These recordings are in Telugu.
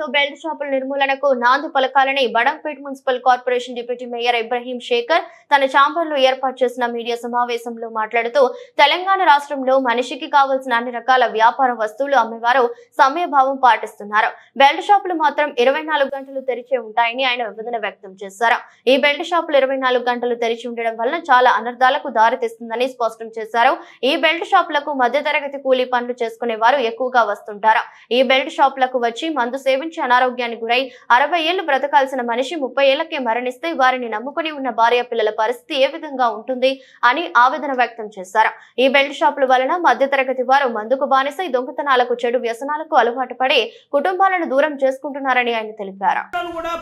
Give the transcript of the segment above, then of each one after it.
రాష్ట్రంలో బెల్ట్ షాపుల నిర్మూలనకు నాంది పలకాలని Badangpet municipal corporation deputy mayor Ibrahim Shekhar తన ఛాంబర్లో ఏర్పాటు చేసిన మీడియా సమావేశంలో మాట్లాడుతూ తెలంగాణ రాష్ట్రంలో మనిషికి కావాల్సిన అన్ని రకాల వ్యాపార వస్తువులు అమ్మేవారు సమయభావం పాటిస్తున్నారు. బెల్ట్ షాపులు మాత్రం 24 గంటలు తెరిచే ఉంటాయని ఆయన వివరణ వ్యక్తం చేశారు. ఈ బెల్ట్ షాపులు 24 గంటలు తెరిచి ఉండడం వల్ల చాలా అనర్థాలకు దారితీస్తుందని స్పష్టం చేశారు. ఈ బెల్ట్ షాపులకు మధ్యతరగతి కూలీ పనులు చేసుకునే వారు ఎక్కువగా వస్తుంటారు. ఈ బెల్ట్ షాపులకు వచ్చి మందు సేవించి అనారోగ్యానికి గురై 60 ఏళ్లు బ్రతకాల్సిన మనిషి 30 ఏళ్లకే మరణిస్తే వారిని నమ్ముకుని ఉన్న భార్య పిల్లల పరిస్థితి ఏ విధంగా ఉంటుంది అని ఆవేదన వ్యక్తం చేశారు. ఈ బెల్ట్ షాపుల వలన మధ్యతరగతి వారు మందుకు బానిసై దొంగతనాలకు, చెడు వ్యసనాలకు అలవాటు పడి కుటుంబాలను దూరం చేసుకుంటున్నారని ఆయన తెలిపారు.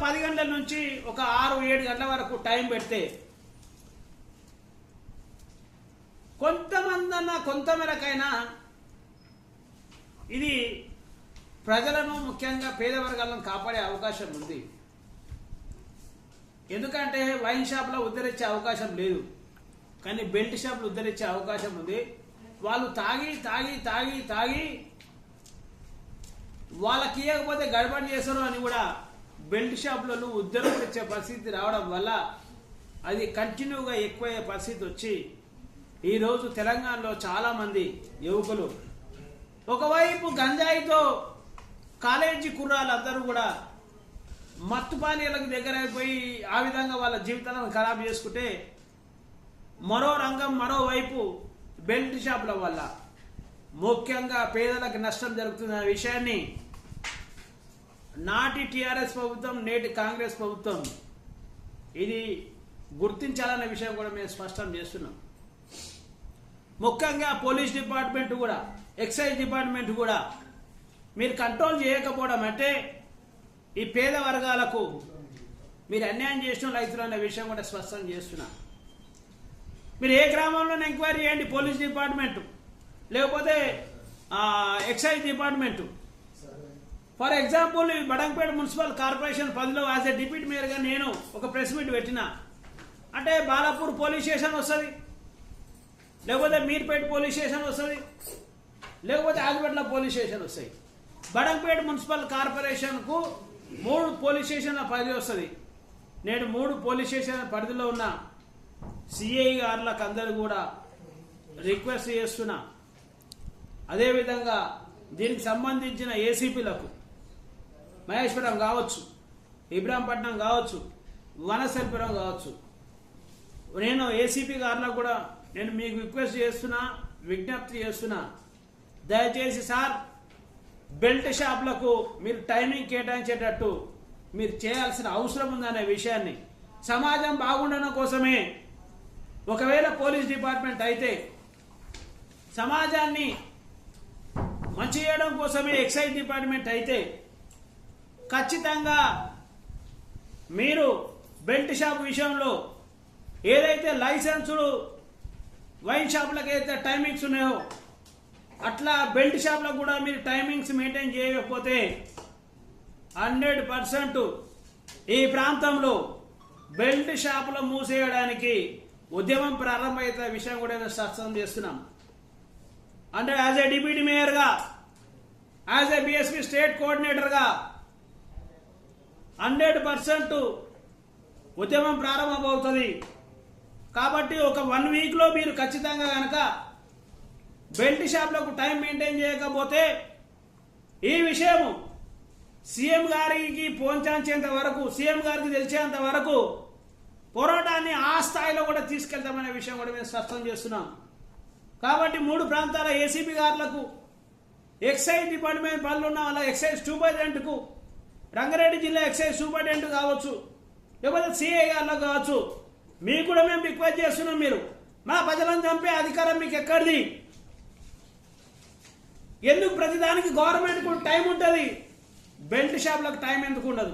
10 గంటల నుంచి ఒక 6-7 గంటల వరకు టైం పెడితే కొంతమందన్నా కొంతమేరకైనా ఇది ప్రజలను, ముఖ్యంగా పేద వర్గాలను కాపాడే అవకాశం ఉంది. ఎందుకంటే వైన్ షాప్లో ఉద్ధరించే అవకాశం లేదు, కానీ బెల్ట్ షాప్లు ఉద్ధరించే అవకాశం ఉంది. వాళ్ళు తాగి తాగి తాగి తాగి వాళ్ళకి ఇవ్వకపోతే గడబడి చేస్తారు అని కూడా బెల్ట్ షాపులలో ఉద్ధరించే పరిస్థితి రావడం వల్ల అది కంటిన్యూగా ఎక్కువయ్యే పరిస్థితి వచ్చి ఈరోజు తెలంగాణలో చాలామంది యువకులు ఒకవైపు గంజాయితో కాలేజీ కుర్రాళ్ళందరూ కూడా మత్తు పానీయాలకు దగ్గర అయిపోయి ఆ విధంగా వాళ్ళ జీవితాలను ఖరాబ్ చేసుకుంటే, మరోవైపు బెల్ట్ షాపుల వల్ల ముఖ్యంగా పేదలకు నష్టం జరుగుతున్న విషయాన్ని నాటి టీఆర్ఎస్ ప్రభుత్వం, నేటి కాంగ్రెస్ ప్రభుత్వం ఇది గుర్తించాలనే విషయం కూడా మేము స్పష్టం చేస్తున్నాం. ముఖ్యంగా పోలీస్ డిపార్ట్మెంట్ కూడా, ఎక్సైజ్ డిపార్ట్మెంట్ కూడా మీరు కంట్రోల్ చేయకపోవడం అంటే ఈ పేద వర్గాలకు మీరు అన్యాయం చేసిన రైతులు అనే విషయం కూడా స్పష్టం చేస్తున్నా. మీరు ఏ గ్రామంలోనే ఎంక్వైరీ చేయండి, పోలీస్ డిపార్ట్మెంటు లేకపోతే ఎక్సైజ్ డిపార్ట్మెంటు. ఫర్ ఎగ్జాంపుల్ ఈ బడంపేట మున్సిపల్ కార్పొరేషన్ 10లో యాజ్ ఎ డిప్యూటీ మేయర్గా నేను ఒక ప్రెస్ మీట్ పెట్టినా అంటే బాలాపూర్ పోలీస్ స్టేషన్ వస్తుంది, లేకపోతే మీర్పేట పోలీస్ స్టేషన్ వస్తుంది, లేకపోతే ఆదిపట్ల పోలీస్ స్టేషన్ వస్తాయి. బడంపేట మున్సిపల్ కార్పొరేషన్కు 3 పోలీస్ స్టేషన్ల పరిధి వస్తుంది. నేను 3 పోలీస్ స్టేషన్ల పరిధిలో ఉన్న సిఐ గారులకు అందరూ కూడా రిక్వెస్ట్ చేస్తున్నా. అదేవిధంగా దీనికి సంబంధించిన ఏసీపీలకు మహేశ్వరం కావచ్చు, ఇబ్రాహీంపట్నం కావచ్చు, వనసల్పురం కావచ్చు, నేను ఏసీపీ గారులకు కూడా నేను మీకు రిక్వెస్ట్ చేస్తున్నా, విజ్ఞప్తి చేస్తున్నా. దయచేసి సార్, బెల్ట్ షాప్లకు మీరు టైమింగ్ కేటాయించేటట్టు మీరు చేయాల్సిన అవసరం ఉందనే విషయాన్ని, సమాజం బాగుండడం కోసమే ఒకవేళ పోలీస్ డిపార్ట్మెంట్ అయితే సమాజాన్ని మంచి చేయడం కోసమే ఎక్సైజ్ డిపార్ట్మెంట్ అయితే ఖచ్చితంగా మీరు బెల్ట్ షాప్ విషయంలో ఏదైతే లైసెన్సులు వైన్ షాపులకు అయితే టైమింగ్స్ ఉన్నాయో అట్లా బెల్ట్ షాప్లకు కూడా మీరు టైమింగ్స్ మెయింటైన్ చేయకపోతే 100% ఈ ప్రాంతంలో బెల్ట్ షాపులు మూసేయడానికి ఉద్యమం ప్రారంభమయ్యే విషయం కూడా నేను స్పష్టం చేస్తున్నాం. అంటే యాజ్ ఏ డిప్యూటీ మేయర్గా, యాజ్ ఏ బిఎస్పీ స్టేట్ కోఆర్డినేటర్గా 100% ఉద్యమం ప్రారంభమవుతుంది. కాబట్టి ఒక 1 వీక్లో మీరు ఖచ్చితంగా కనుక బెల్ట్ షాప్లకు టైం మెయింటైన్ చేయకపోతే ఈ విషయము సీఎం గారికి పోంచేంత వరకు, సీఎం గారికి తెలిసేంత వరకు పోరాటాన్ని ఆ స్థాయిలో కూడా తీసుకెళ్తామనే విషయం కూడా మేము స్పష్టం చేస్తున్నాం. కాబట్టి 3 ప్రాంతాల ఏసీపీ గారులకు, ఎక్సైజ్ డిపార్ట్మెంట్ పనులు ఉన్న వాళ్ళ ఎక్సైజ్ సూపరింటెండెంట్కు, రంగారెడ్డి జిల్లా ఎక్సైజ్ సూపరింటెండెంట్ కావచ్చు, లేకపోతే సిఐ గారులకు కావచ్చు, మీకు కూడా మేము రిక్వెస్ట్ చేస్తున్నాం. మీరు మా ప్రజలను చంపే అధికారం మీకు ఎక్కడిది? ఎందుకు ప్రతిదానికి గవర్నమెంట్కు టైం ఉంటుంది, బెల్ట్ షాప్లకు టైం ఎందుకు ఉండదు?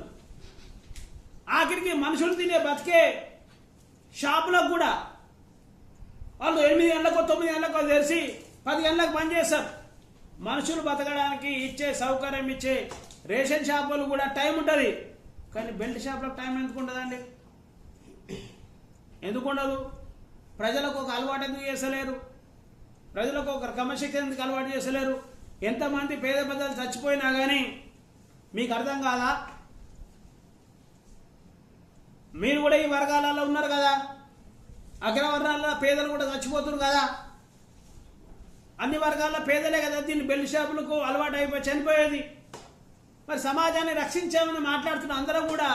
ఆఖరికి మనుషులు తినే బతికే షాపులకు కూడా వాళ్ళు 8 గంటలకు 9 గంటలకు తెరిచి 10 గంటలకు బంద్ చేస్తారు. మనుషులు బతకడానికి ఇచ్చే సౌకర్యం ఇచ్చే రేషన్ షాపులు కూడా టైం ఉంటుంది, కానీ బెల్ట్ షాపులకు టైం ఎందుకు ఉండదండి? ఎందుకు ఉండదు? ప్రజలకు ఒక అలవాటు ఎందుకు చేసలేరు? ప్రజలకు ఒక క్రమశిక్షణ ఎందుకు అలవాటు చేసలేరు? ఎంతమంది పేద ప్రజలు చచ్చిపోయినా కానీ మీకు అర్థం కాదా? మీరు కూడా ఈ వర్గాలలో ఉన్నారు కదా, అగ్రవర్ణాలలో పేదలు కూడా చచ్చిపోతున్నారు కదా, అన్ని వర్గాల్లో పేదలే కదా దీన్ని బెల్ట్ షాపులకు అలవాటు అయిపోయి చనిపోయేది. మరి సమాజాన్ని రక్షించామని మాట్లాడుతున్న అందరం కూడా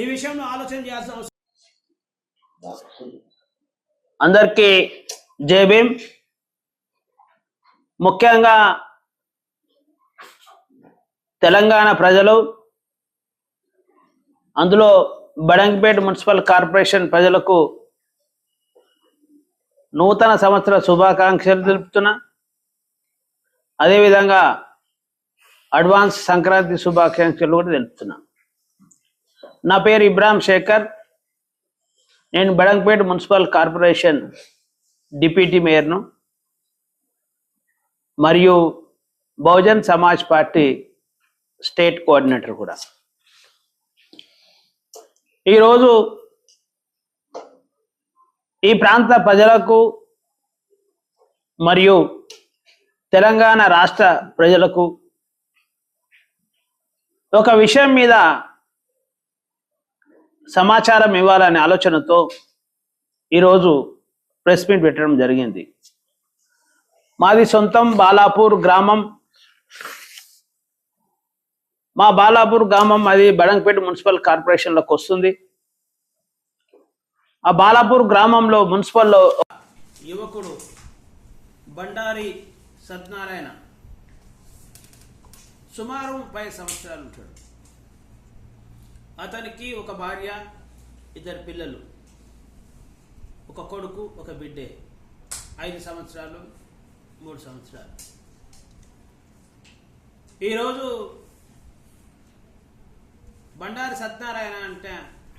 ఈ విషయంలో ఆలోచన చేయాల్సిన అవసరం. అందరికీ జై భీమ్. ముఖ్యంగా తెలంగాణ ప్రజలు, అందులో బడంగపేట మున్సిపల్ కార్పొరేషన్ ప్రజలకు నూతన సంవత్సర శుభాకాంక్షలు తెలుపుతున్నా. అదేవిధంగా అడ్వాన్స్ సంక్రాంతి శుభాకాంక్షలు కూడా తెలుపుతున్నా. నా పేరు ఇబ్రాహిం శేఖర్. నేను బడంగపేట మున్సిపల్ కార్పొరేషన్ డిప్యూటీ మేయర్ను మరియు Bahujan Samaj party state coordinator కూడా. ఈరోజు ఈ ప్రాంత ప్రజలకు మరియు తెలంగాణ రాష్ట్ర ప్రజలకు ఒక విషయం మీద సమాచారం ఇవ్వాలనే ఆలోచనతో ఈరోజు ప్రెస్ మీట్ పెట్టడం జరిగింది. మాది సొంతం బాలాపూర్ గ్రామం. మా బాలాపూర్ గ్రామం అది బడంగపేట మున్సిపల్ కార్పొరేషన్లోకి వస్తుంది. ఆ బాలాపూర్ గ్రామంలో మున్సిపల్లో యువకుడు బండారి సత్యనారాయణ సుమారు 30 సంవత్సరాలు ఉంటాడు. అతనికి ఒక భార్య, 2 పిల్లలు, ఒక కొడుకు, ఒక బిడ్డే. 5 సంవత్సరాలు, 3 సంవత్సరాలు. ఈరోజు బండారి సత్యనారాయణ అంటే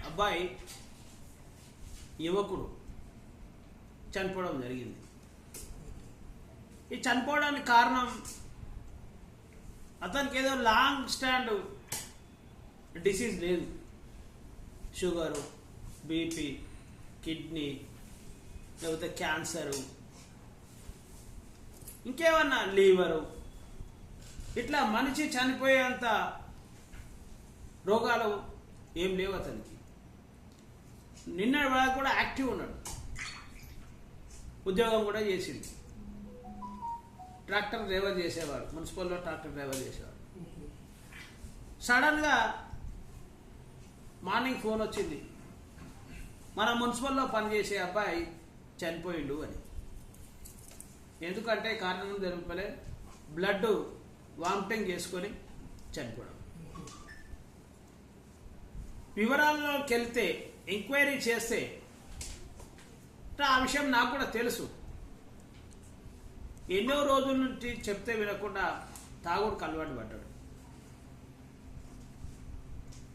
అబ్బాయి యువకుడు చనిపోవడం జరిగింది. ఈ చనిపోవడానికి కారణం అతనికి ఏదో లాంగ్ స్టాండ్ డిసీజ్ లేదు. షుగరు, బీపీ, కిడ్నీ, లేకపోతే క్యాన్సరు, ఇంకేమన్నా లీవరు, ఇట్లా మనిషి చనిపోయేంత రోగాలు ఏం లేవు అతనికి. నిన్నటి వరకు కూడా యాక్టివ్ ఉన్నాడు. ఉద్యోగం కూడా చేసింది. ట్రాక్టర్ డ్రైవర్ చేసేవాడు, మున్సిపల్లో ట్రాక్టర్ డ్రైవర్ చేసేవాడు. సడన్గా మార్నింగ్ ఫోన్ వచ్చింది, మన మున్సిపల్లో పనిచేసే అబ్బాయి చనిపోయిండు అని. ఎందుకంటే కారణం తెలుపలే, బ్లడ్ వామిటింగ్ చేసుకొని చనిపోవడం. వివరాల్లోకి వెళ్తే, ఎంక్వైరీ చేస్తే ఆ విషయం నాకు కూడా తెలుసు. ఎన్నో రోజుల నుంచి చెప్తే వినకుండా తాగుడుకు అలవాటు పడ్డాడు.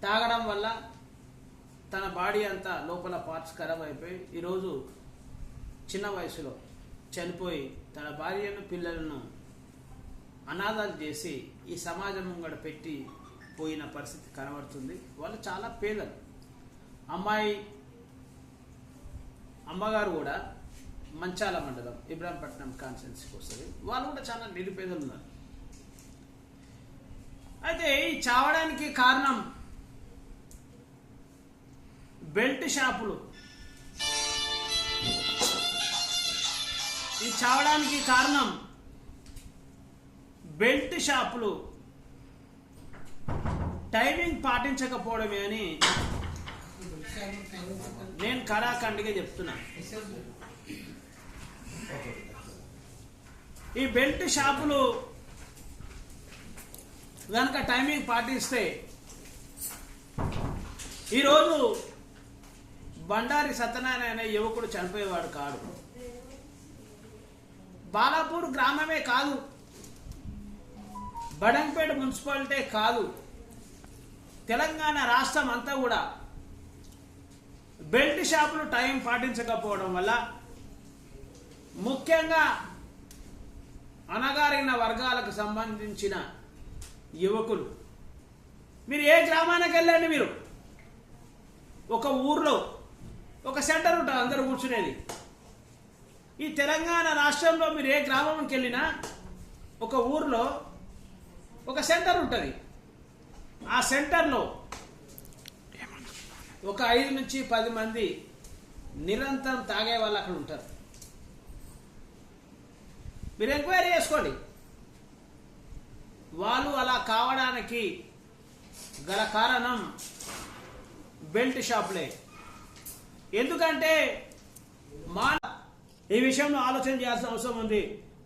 తాగడం వల్ల తన బాడీ అంతా లోపల పార్ట్స్ ఖరాబ్ అయిపోయి ఈరోజు చిన్న వయసులో చనిపోయి తన భార్యను, పిల్లలను అనాథాలు చేసి ఈ సమాజం ముంగడ పెట్టి పోయిన పరిస్థితి కనబడుతుంది. వాళ్ళు చాలా పేదలు. అమ్మగారు కూడా మంచాల మండలం ఇబ్రాహీంపట్నం కాన్స్టిట్యున్సీకి వస్తుంది. వాళ్ళు కూడా చాలా నిరుపేదలు ఉన్నారు. అయితే ఈ చావడానికి కారణం బెల్ట్ షాపులు. ఈ చావడానికి కారణం బెల్ట్ షాపులు టైమింగ్ పాటించకపోవడమే అని నేను కరాఖండిగా చెప్తున్నా. ఈ బెల్ట్ షాపులు కనుక టైమింగ్ పాటిస్తే ఈరోజు బండారి సత్యనారాయణ అనే యువకుడు చనిపోయేవాడు కాడు. బాలాపూర్ గ్రామమే కాదు, బడంగపేట మున్సిపాలిటీ కాదు, తెలంగాణ రాష్ట్రం అంతా కూడా బెల్ట్ షాపులు టైం పాటించకపోవడం వల్ల ముఖ్యంగా అణగారిన వర్గాలకు సంబంధించిన యువకులు, మీరు ఏ గ్రామానికి వెళ్ళండి, మీరు ఒక ఊర్లో ఒక సెంటర్ ఉంటుంది, అందరూ కూర్చునేది. ఈ తెలంగాణ రాష్ట్రంలో మీరు ఏ గ్రామంకి వెళ్ళినా ఒక ఊర్లో ఒక సెంటర్ ఉంటుంది. ఆ సెంటర్లో ఒక 5 నుంచి 10 మంది నిరంతరం తాగే వాళ్ళు అక్కడ ఉంటారు. మీరు ఎంక్వైరీ చేసుకోండి. వాళ్ళు అలా కావడానికి గల కారణం బెల్ట్ షాపులే. ఎందుకంటే ఈ విషయంలో ఆలోచన చేయాల్సిన అవసరం ఉంది.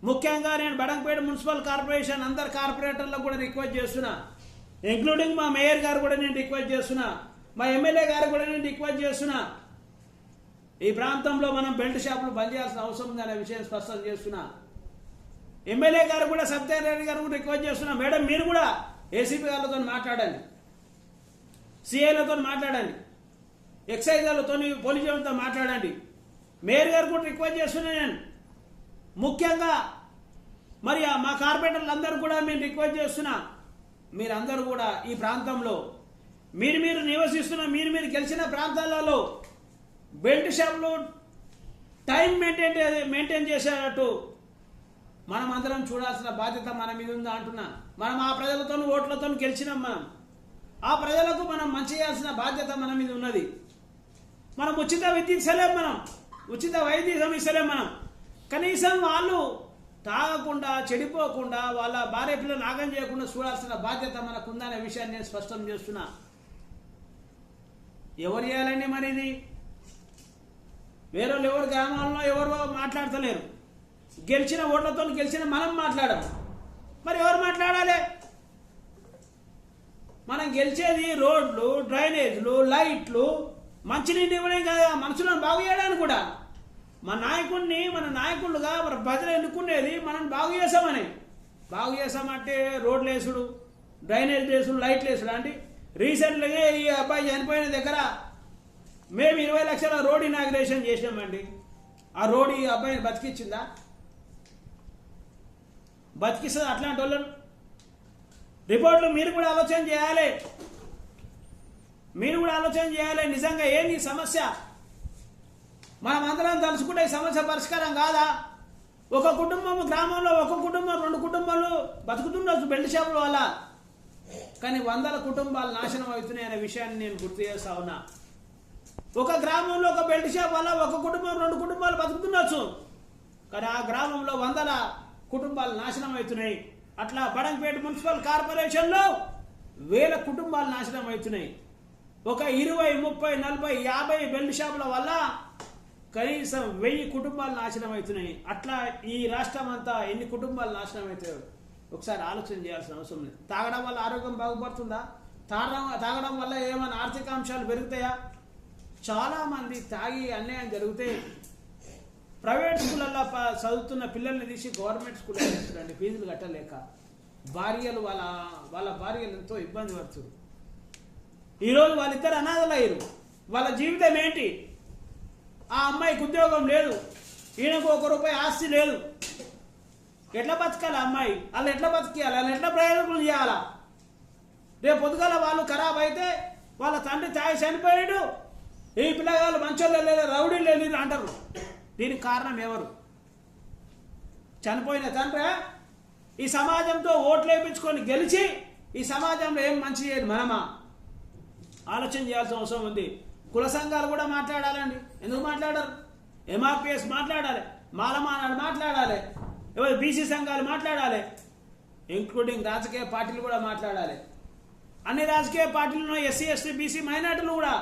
ముఖ్యంగా నేను బడంగపేట మున్సిపల్ కార్పొరేషన్ అందరు కార్పొరేటర్లకు కూడా రిక్వెస్ట్ చేస్తున్నా, ఇంక్లూడింగ్ మా మేయర్ గారు కూడా నేను రిక్వెస్ట్ చేస్తున్నా, మా ఎమ్మెల్యే గారు కూడా నేను రిక్వెస్ట్ చేస్తున్నా. ఈ ప్రాంతంలో మనం బెల్ట్ షాపులు బంద్ చేయాల్సిన అవసరం ఉంది అనే విషయం స్పష్టం చేస్తున్నా. ఎమ్మెల్యే గారు కూడా సత్యనారాయణ గారు కూడా రిక్వెస్ట్ చేస్తున్నా, మేడం మీరు కూడా ఏసీపీ గారితో మాట్లాడండి, సిఐలతో మాట్లాడండి, ఎక్సైజ్ వాళ్ళతో పోలీసు వాళ్ళతో మాట్లాడండి. మేయర్ గారు కూడా రిక్వెస్ట్ చేస్తున్నా నేను. ముఖ్యంగా మరి మా కార్పొరేటర్లు అందరూ కూడా మేము రిక్వెస్ట్ చేస్తున్నా, మీరందరూ కూడా ఈ ప్రాంతంలో మీరు నివసిస్తున్న మీరు గెలిచిన ప్రాంతాలలో బెల్ట్ షాపులు టైం మెయింటైన్ చేసేటట్టు మనం అందరం చూడాల్సిన బాధ్యత మన మీద ఉందా అంటున్నా. మనం ఆ ప్రజలతో ఓట్లతో గెలిచినాం. ఆ ప్రజలకు మనం మంచి చేయాల్సిన బాధ్యత మన మీద ఉన్నది. మనం ఉచిత విద్య ఇస్తలేం, మనం ఉచిత వైద్యం ఇస్తలేం. మనం కనీసం వాళ్ళు తాగకుండా చెడిపోకుండా వాళ్ళ భార్య పిల్లలు నాగం చేయకుండా చూడాల్సిన బాధ్యత మనకు ఉందనే విషయాన్ని నేను స్పష్టం చేస్తున్నా. ఎవరు చేయాలండి మరి ఇది? వేరే ఎవరు గ్రామాల్లో ఎవరు మాట్లాడతలేరు. గెలిచిన ఓట్లతో గెలిచిన మనం మాట్లాడము. మరి ఎవరు మాట్లాడాలి? మనం గెలిచేది రోడ్లు, డ్రైనేజ్లు, లైట్లు, మంచినీళ్ళు ఇవ్వడం కదా, మనుషులను బాగు చేయడానికి కూడా. మన నాయకులుగా మన ప్రజలు ఎన్నుకునేది మనం బాగు చేసామని. బాగు చేసామంటే రోడ్లు వేసుడు, డ్రైనేజ్ వేసుడు, లైట్లు వేసుడు. అంటే రీసెంట్గా ఈ అబ్బాయి చనిపోయిన దగ్గర మేము 20 లక్షల రోడ్ ఇనాగ్రేషన్ చేసినామండి. ఆ రోడ్ ఈ అబ్బాయిని బతికిచ్చిందా? బతికిస్తుంది అట్లాంటి వాళ్ళను. రిపోర్ట్లు మీరు కూడా ఆలోచన చేయాలి. నిజంగా ఏంది సమస్య? మనం అందరం తలుచుకుంటే ఈ సమస్య పరిష్కారం కాదా? ఒక కుటుంబం గ్రామంలో, ఒక కుటుంబం 2 కుటుంబాలు బతుకుతుండొచ్చు బెల్ట్ షాపుల వల్ల, కానీ 100 కుటుంబాలు నాశనం అవుతున్నాయి అనే విషయాన్ని నేను గుర్తు చేస్తా ఉన్నా. ఒక గ్రామంలో ఒక బెల్ట్ షాప్ వల్ల ఒక కుటుంబం 2 కుటుంబాలు బతుకుతుండొచ్చు, కానీ ఆ గ్రామంలో 100 కుటుంబాలు నాశనం అవుతున్నాయి. అట్లా బడంగపేట మున్సిపల్ కార్పొరేషన్లో 1000 కుటుంబాలు నాశనం అవుతున్నాయి. ఒక 20, 30, 40, 50 బెల్ట్ షాపుల వల్ల కనీసం 1000 కుటుంబాలు నాశనం అవుతున్నాయి. అట్లా ఈ రాష్ట్రం అంతా ఎన్ని కుటుంబాలు నాశనం అవుతాయో ఒకసారి ఆలోచన చేయాల్సిన అవసరం లేదు. తాగడం వల్ల ఆరోగ్యం బాగుపడుతుందా? తాగడం వల్ల ఏమైనా ఆర్థిక అంశాలు పెరుగుతాయా? చాలామంది తాగి అన్యాయం జరిగితే ప్రైవేట్ స్కూళ్ళల్లో చదువుతున్న పిల్లల్ని తీసి గవర్నమెంట్ స్కూల్లో వేస్తారండి, ఫీజులు కట్టలేక. భార్యలు వాళ్ళ భార్యలు ఎంతో ఇబ్బంది పడుతున్నారు. ఈరోజు వాళ్ళిద్దరు అనాథలు అయ్యారు. వాళ్ళ జీవితం ఏంటి? ఆ అమ్మాయికి ఉద్యోగం లేదు, ఈయనకు 1 రూపాయి ఆస్తి లేదు. ఎట్లా బతకాలి అమ్మాయి? వాళ్ళు ఎట్లా బతికేయాలి? వాళ్ళు ఎట్లా ప్రయోజకులు చేయాలా? రేపు పొద్దుగాల వాళ్ళు ఖరాబ్ అయితే వాళ్ళ తండ్రి తాగి చనిపోయాడు, ఈ పిల్లగాళ్ళు మంచోళ్ళు లేదు, రౌడీలు లేదు అంటారు. దీనికి కారణం ఎవరు? చనిపోయిన తండ్రి. ఈ సమాజంతో ఓట్లు వేయించుకొని గెలిచి ఈ సమాజంలో ఏం మంచి చేయదు మనమా? ఆలోచన చేయాల్సిన అవసరం ఉంది. కుల సంఘాలు కూడా మాట్లాడాలండి. ఎందుకు మాట్లాడరు? ఎంఆర్పిఎస్ మాట్లాడాలి, మాలమానాడు మాట్లాడాలి, ఎవరు బీసీ సంఘాలు మాట్లాడాలి, ఇంక్లూడింగ్ రాజకీయ పార్టీలు కూడా మాట్లాడాలి. అన్ని రాజకీయ పార్టీలను ఎస్సీ, ఎస్టీ, బీసీ, మైనార్టీలు కూడా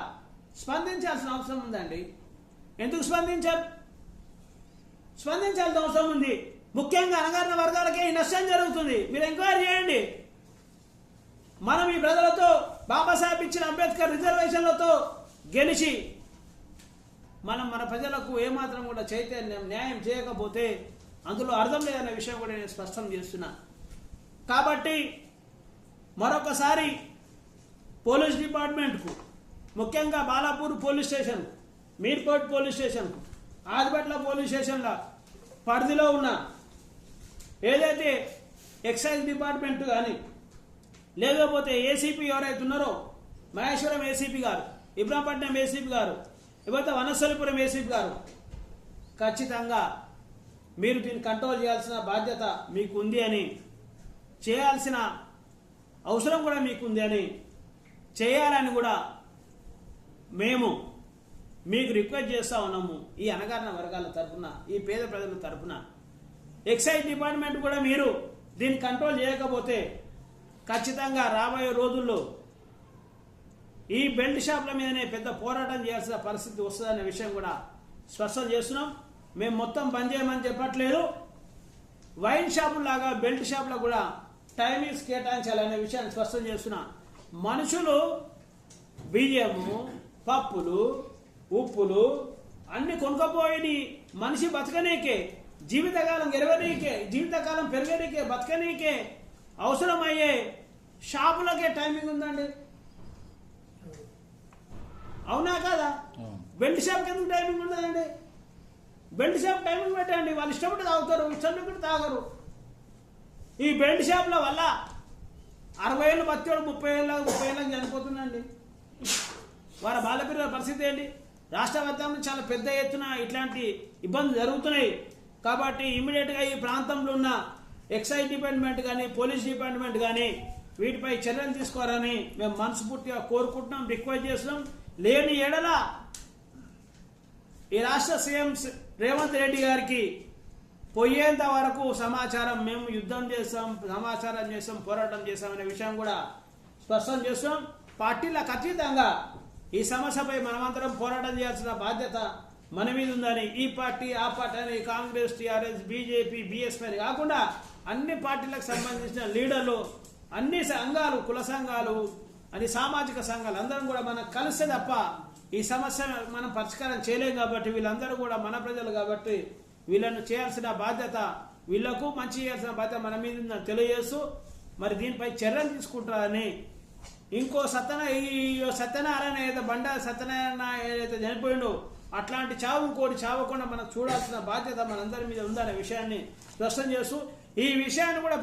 స్పందించాల్సిన అవసరం ఉందండి. ఎందుకు స్పందించాల్సిన అవసరం ఉంది. ముఖ్యంగా అణగారిన వర్గాలకే ఈ నష్టం జరుగుతుంది. మీరు ఎంక్వైరీ చేయండి. మనం ఈ ప్రజలతో బాబాసాహెబ్ ఇచ్చిన అంబేద్కర్ రిజర్వేషన్లతో గెలిచి మనం మన ప్రజలకు ఏమాత్రం కూడా చైతన్యం న్యాయం చేయకపోతే అందులో అర్థం లేదనే విషయం కూడా నేను స్పష్టం చేస్తున్నా. కాబట్టి మరొకసారి పోలీస్ డిపార్ట్మెంట్కు, ముఖ్యంగా బాలాపూర్ పోలీస్ స్టేషన్కు, మీర్కోట్ పోలీస్ స్టేషన్కు, ఆదిపట్ల పోలీస్ స్టేషన్ల పరిధిలో ఉన్న ఏదైతే ఎక్సైజ్ డిపార్ట్మెంట్ కానీ లేకపోతే ఏసీపీ ఎవరైతే ఉన్నారో మహేశ్వరం ఏసీపీ గారు, ఇబ్రాహీంపట్నం ఏసీపీ గారు, లేకపోతే వనస్థలిపురం ఏసీపీ గారు, ఖచ్చితంగా మీరు దీన్ని కంట్రోల్ చేయాల్సిన బాధ్యత మీకు ఉంది అని, చేయాల్సిన అవసరం కూడా మీకు ఉంది అని చేయాలని కూడా మేము మీకు రిక్వెస్ట్ చేస్తూ ఉన్నాము. ఈ అణగారిన వర్గాల తరఫున, ఈ పేద ప్రజల తరఫున ఎక్సైజ్ డిపార్ట్మెంట్ కూడా మీరు దీన్ని కంట్రోల్ చేయకపోతే ఖచ్చితంగా రాబోయే రోజుల్లో ఈ బెల్ట్ షాపుల మీదనే పెద్ద పోరాటం చేయాల్సిన పరిస్థితి వస్తుందనే విషయం కూడా స్పష్టం చేస్తున్నాం. మేము మొత్తం బంద్ చేయమని చెప్పట్లేదు. వైన్ షాపులాగా బెల్ట్ షాపులకు కూడా టైమింగ్స్ కేటాయించాలనే విషయాన్ని స్పష్టం చేస్తున్నా. మనుషులు బియ్యము, పప్పులు, ఉప్పులు అన్ని కొనుక్కపోయి మనిషి బతకనీకే, జీవితకాలం గెలవనీకే, జీవితకాలం పెరగనీకే, బతకనీకే అవసరమయ్యే షాపులకే టైమింగ్ ఉందండి. అవునా కాదా? బెల్ట్ షాప్కి ఎందుకు టైమింగ్ ఉండదండి? బెల్ట్ షాప్ టైమింగ్ పెట్టండి. వాళ్ళు ఇష్టపడి తాగుతారు, ఇష్టపడి తాగరు. ఈ బెల్ట్ షాప్ల వల్ల 60 ఏళ్ళు బతికేవాడు 30 ఏళ్ళకి చనిపోతుందండి. వారి బాలపిల్లల పరిస్థితి ఏంటి? రాష్ట్ర వ్యాప్తంగా చాలా పెద్ద ఎత్తున ఇట్లాంటి ఇబ్బందులు జరుగుతున్నాయి. కాబట్టి ఇమీడియట్గా ఈ ప్రాంతంలో ఉన్న ఎక్సైజ్ డిపార్ట్మెంట్ కానీ, పోలీస్ డిపార్ట్మెంట్ కానీ వీటిపై చర్యలు తీసుకోవాలని మేము మనస్ఫూర్తిగా కోరుకుంటున్నాం, రిక్వెస్ట్ చేస్తున్నాం. లేని ఎడల ఈ రాష్ట్ర సీఎం రేవంత్ రెడ్డి గారికి పోయేంత వరకు సమాచారం మేము యుద్ధం చేస్తాం, సమాచారం చేస్తాం, పోరాటం చేస్తామనే విషయం కూడా స్పష్టం చేస్తాం. పార్టీలకు అతీతంగా ఈ సమస్యపై మనమంతరం పోరాటం చేయాల్సిన బాధ్యత మన మీద ఉందని ఈ పార్టీ ఆ పార్టీ అని కాంగ్రెస్, టీఆర్ఎస్, బీజేపీ, బీఎస్పీ అని కాకుండా అన్ని పార్టీలకు సంబంధించిన లీడర్లు, అన్ని సంఘాలు, కుల సంఘాలు అని సామాజిక సంఘాలు అందరం కూడా మనం కలిస్తే తప్ప ఈ సమస్య మనం పరిష్కారం చేయలేం. కాబట్టి వీళ్ళందరూ కూడా మన ప్రజలు కాబట్టి వీళ్ళను చేయాల్సిన బాధ్యత, వీళ్లకు మంచి చేయాల్సిన బాధ్యత మన మీద ఉందని తెలియజేస్తూ మరి దీనిపై చర్యలు తీసుకుంటారని ఇంకో సత్యనారాయణ ఏదో బండ సత్యనారాయణ ఏదైతే చనిపోయిండో అట్లాంటి చావు ఇంకోటి చావకుండా మనం చూడాల్సిన బాధ్యత మనందరి మీద ఉందనే విషయాన్ని స్పష్టం చేస్తూ ఈ విషయాన్ని కూడా